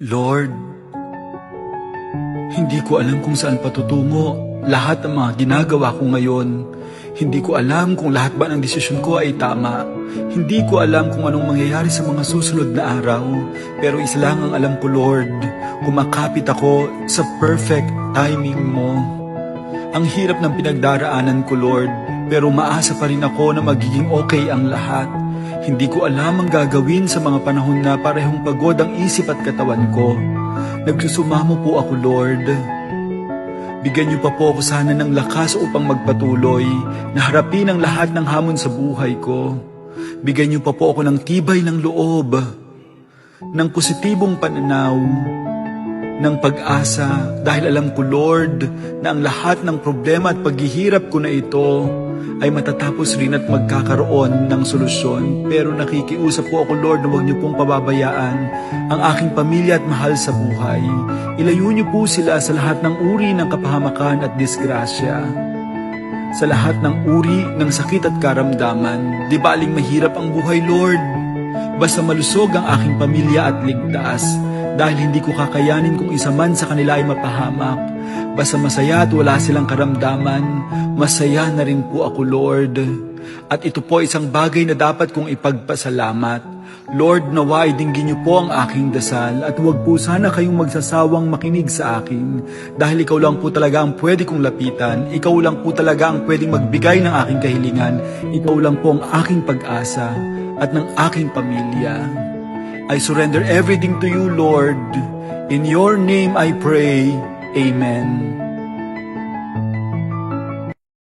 Lord, hindi ko alam kung saan patutungo lahat ng mga ginagawa ko ngayon. Hindi ko alam kung lahat ba ng desisyon ko ay tama. Hindi ko alam kung anong mangyayari sa mga susunod na araw. Pero isa lang ang alam ko, Lord, kumakapit ako sa perfect timing mo. Ang hirap ng pinagdaraanan ko, Lord, pero umaasa pa rin ako na magiging okay ang lahat. Hindi ko alam ang gagawin sa mga panahon na parehong pagod ang isip at katawan ko. Nagsusumamo po ako, Lord. Bigyan niyo pa po ako sana ng lakas upang magpatuloy na harapin ang lahat ng hamon sa buhay ko. Bigyan niyo pa po ako ng tibay ng loob, ng positibong pananaw, ng pag-asa dahil alam ko, Lord, na ang lahat ng problema at paghihirap ko na ito ay matatapos rin at magkakaroon ng solusyon. Pero nakikiusap po ako, Lord, na huwag niyo pong pababayaan ang aking pamilya at mahal sa buhay. Ilayo niyo po sila sa lahat ng uri ng kapahamakan at disgrasya, sa lahat ng uri ng sakit at karamdaman. Di baling mahirap ang buhay, Lord, basta malusog ang aking pamilya at ligtas, dahil hindi ko kakayanin kung isa man sa kanila ay mapahamak. Basta masaya at wala silang karamdaman, masaya na rin po ako, Lord. At ito po isang bagay na dapat kong ipagpasalamat. Lord, nawa dinggin niyo po ang aking dasal at huwag po sana kayong magsasawang makinig sa akin, dahil ikaw lang po talaga ang pwede kong lapitan, ikaw lang po talaga ang pwedeng magbigay ng aking kahilingan, ikaw lang po ang aking pag-asa at ng aking pamilya. I surrender everything to you, Lord. In your name I pray. Amen.